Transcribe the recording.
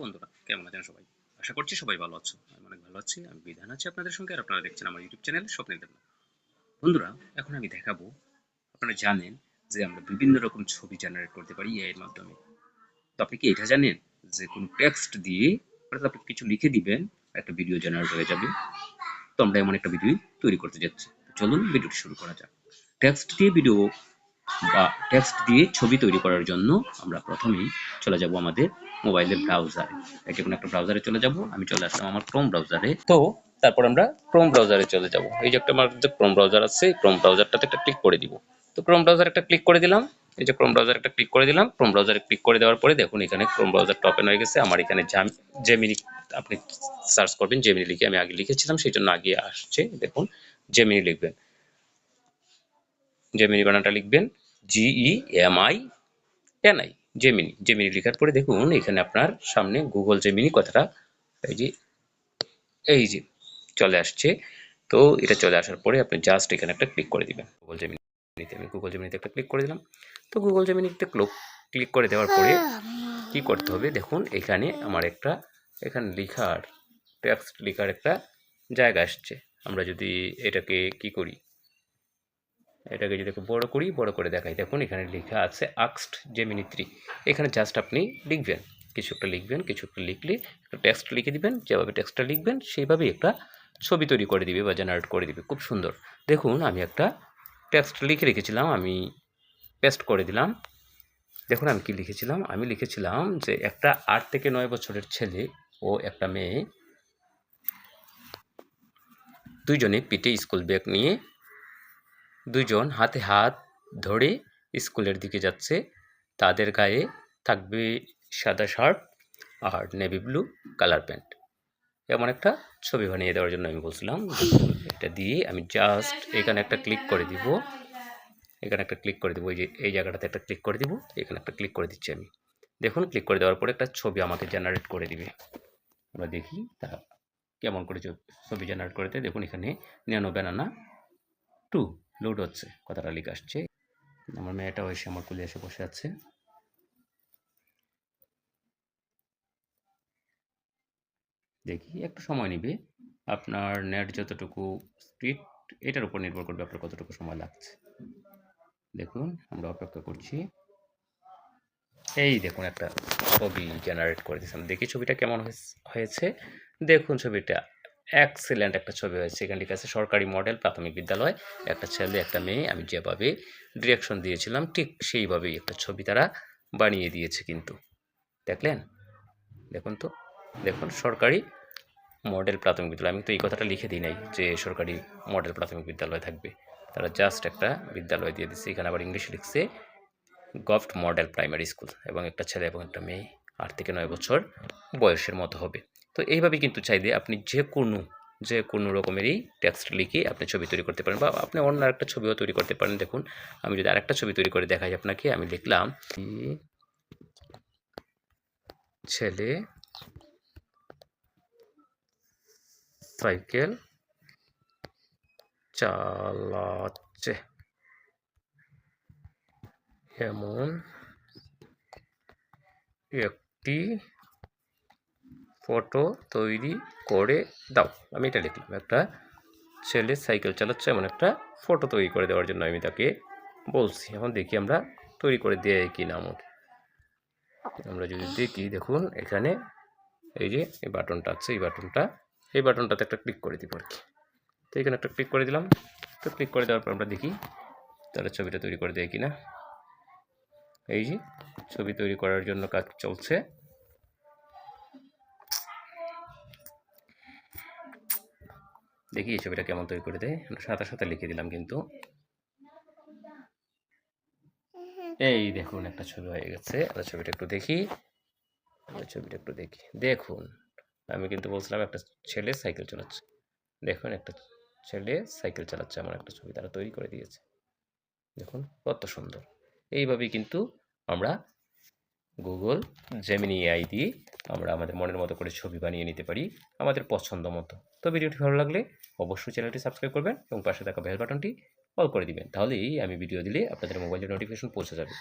বন্ধুরা, কেমন আছেন সবাই? আশা করছি সবাই ভালো আছো। আমি অনেক ভালো আছি। আমি বিধান আছি আপনাদের সঙ্গে, আর আপনারা দেখছেন আমার ইউটিউব চ্যানেল স্বপ্নের জন্য। বন্ধুরা, এখন আমি দেখাবো, আপনারা জানেন যে আমরা বিভিন্ন রকম ছবি জেনারেট করতে পারি এআই এর মাধ্যমে। তো আপনি কি এটা জানেন যে কোন টেক্সট দিয়ে অর্থাৎ আপনি কিছু লিখে দিবেন, একটা ভিডিও জেনারেট হয়ে যাবে? তো আমরা এমন একটা ভিডিও তৈরি করতে যাচ্ছি। তো চলুন ভিডিওটি শুরু করা যাক। টেক্সট দিয়ে ভিডিও বা টেক্সট দিয়ে ছবি তৈরি করার জন্য আমরা প্রথমেই চলে যাব আমাদের মোবাইলের ব্রাউজারে। যে কোনো একটা ব্রাউজারে চলে যাব। আমি চলে আসলাম আমার ক্রোম ব্রাউজারে। তো তারপর আমরা ক্রোম ব্রাউজারে চলে যাব। এই যে একটা আমার যে ক্রোম ব্রাউজার আছে, ক্রোম ব্রাউজারটাতে একটা ক্লিক করে দিব। তো ক্রোম ব্রাউজারে একটা ক্লিক করে দিলাম। এই যে ক্রোম ব্রাউজারে একটা ক্লিক করে দিলাম। ক্রোম ব্রাউজারে ক্লিক করে দেওয়ার পরে দেখুন এখানে ক্রোম ব্রাউজারটা ওপেন হয়ে গেছে। আমার এখানে জেমিনি, আপনি সার্চ করবেন জেমিনি লিখে। আমি আগে লিখেছিলাম সেই জন্য আগে আসছে। দেখুন জেমিনি লিখবেন, জেমিনি বানানটা লিখবেন GEMINI, জেমিনি। জেমিনি লেখার পরে দেখুন এখানে আপনার সামনে গুগল জেমিনি কথাটা এই যে চলে আসছে। তো এটা চলে আসার পরে আপনি জাস্ট এখানে একটা ক্লিক করে দিবেন গুগল জেমিনিতে। আমি গুগল জেমিনিতে একটা ক্লিক করে দিলাম। তো গুগল জেমিনিতে ক্লিক করে দেওয়ার পরে কি করতে হবে দেখুন এখানে আমার একটা এখানে লিখার টেক্সট লিখার একটা জায়গা আসছে। আমরা যদি এটাকে কি করি, এটাকে যদি একটু বড় করি, বড় করে দেখাই, দেখুন এখানে লেখা আছে আস্কড জেমিনি 3। এখানে জাস্ট আপনি লিখবেন, কিছু একটা লিখবেন। কিছু একটা লিখলে একটা টেক্সট লিখে দিবেন। যেভাবে টেক্সটটা লিখবেন সেইভাবেই একটা ছবি তৈরি করে দিবে বা জেনারেট করে দিবে খুব সুন্দর। দেখুন আমি একটা টেক্সট লিখে রেখেছিলাম, আমি পেস্ট করে দিলাম। দেখুন আমি কি লিখেছিলাম, আমি লিখেছিলাম যে একটা 8 থেকে 9 বছরের ছেলে ও একটা মেয়ে দুইজনে পিঠে স্কুল ব্যাগ নিয়ে দুজন হাতে হাত ধরে স্কুলের দিকে যাচ্ছে। তাদের গায়ে থাকবে সাদা শার্ট আর নেভি ব্লু কালার প্যান্ট। এমন একটা ছবি বানিয়ে দেওয়ার জন্য আমি বলছিলাম। এটা দিয়ে আমি জাস্ট এখানে একটা ক্লিক করে দিব। এখানে একটা ক্লিক করে দেবো, এই যে এই জায়গাটাতে একটা ক্লিক করে দিব। এখানে একটা ক্লিক করে দিচ্ছি আমি। দেখুন ক্লিক করে দেওয়ার পরে একটা ছবি আমাকে জেনারেট করে দিবে। আমরা দেখি তা কেমন করে ছবি জেনারেট করে দেয়। দেখুন এখানে ন্যানো ব্যানানা 2 লোড হচ্ছে, কথাটা লিখে আসছে। আমার মেয়েটাও এসে আমার কোলে এসে বসে আছে। দেখি একটু সময় নেবে। আপনার নেট যতটুকু স্পিড এটার উপর নির্ভর করবে আপনার কতটুকু সময় লাগছে। দেখুন আমরা অপেক্ষা করছি। এই দেখুন একটা ছবি জেনারেট করে দিয়েছিলাম, দেখি ছবিটা কেমন হয়েছে। দেখুন ছবিটা এক্সেলেন্ট একটা ছবি হয়েছে। এখানে লেখা আছে সরকারি মডেল প্রাথমিক বিদ্যালয়, একটা ছেলে একটা মেয়ে। আমি যেভাবে ডিরেকশন দিয়েছিলাম ঠিক সেইভাবেই একটা ছবি তারা বানিয়ে দিয়েছে। কিন্তু দেখলেন, দেখুন তো, দেখুন সরকারি মডেল প্রাথমিক বিদ্যালয়। আমি তো এই কথাটা লিখে দিই নাই যে সরকারি মডেল প্রাথমিক বিদ্যালয় থাকবে, তারা জাস্ট একটা বিদ্যালয় দিয়ে দিচ্ছে। এখানে আবার ইংলিশে লিখছে গভট মডেল প্রাইমারি স্কুল, এবং একটা ছেলে এবং একটা মেয়ে 8 থেকে 9 বছর বয়সের মতো হবে। তো এইভাবে কিন্তু চাইলে আপনি যে কোনো রকমেরই টেক্সট লিখে আপনি ছবি তৈরি করতে পারেন, বা আপনি অন্য একটা ছবিও তৈরি করতে পারেন। দেখুন আমি যদি আরেকটা ছবি তৈরি করে দেখাই আপনাকে, আমি লিখলাম ছেলে সাইকেল চালাচ্ছে এমন একটি ফটো তৈরি করে দাও। আমি এটা লিখলাম, একটা ছেলে সাইকেল চালাচ্ছে এমন একটা ফটো তৈরি করে দেওয়ার জন্য আমি তাকে বলছি। এখন দেখি আমরা তৈরি করে দেয় কি না আমাকে। আমরা যদি দেখি, দেখুন এখানে এই যে এই বাটনটা আছে, এই বাটনটাতে একটা ক্লিক করে দিব আর কি। তো এখানে একটা ক্লিক করে দিলাম। তো ক্লিক করে দেওয়ার পর আমরা দেখি তাহলে ছবিটা তৈরি করে দেয় কিনা। এই যে ছবি তৈরি করার জন্য কাজ চলছে। দেখি এই ছবিটা কেমন তৈরি করে দেয়। আমরা সাথে সাথে লিখে দিলাম কিন্তু। এই দেখুন একটা ছবি হয়ে গেছে। আমরা ছবিটা একটু দেখি, দেখুন আমি কিন্তু বলছিলাম একটা ছেলে সাইকেল চালাচ্ছে। দেখুন একটা ছেলে সাইকেল চালাচ্ছে এমন একটা ছবি তারা তৈরি করে দিয়েছে। দেখুন কত সুন্দর। এইভাবেই কিন্তু আমরা গুগল জেমিনি এআই দিয়ে আমরা আমাদের মনের মতো করে ছবি বানিয়ে নিতে পারি আমাদের পছন্দ মতো। তো ভিডিওটি ভালো লাগলে অবশ্যই চ্যানেলটি সাবস্ক্রাইব করবেন এবং পাশে থাকা বেল বাটনটি অল করে দিবেন। তাহলেই আমি ভিডিও দিলে আপনাদের মোবাইলে নোটিফিকেশন পৌঁছে যাবে।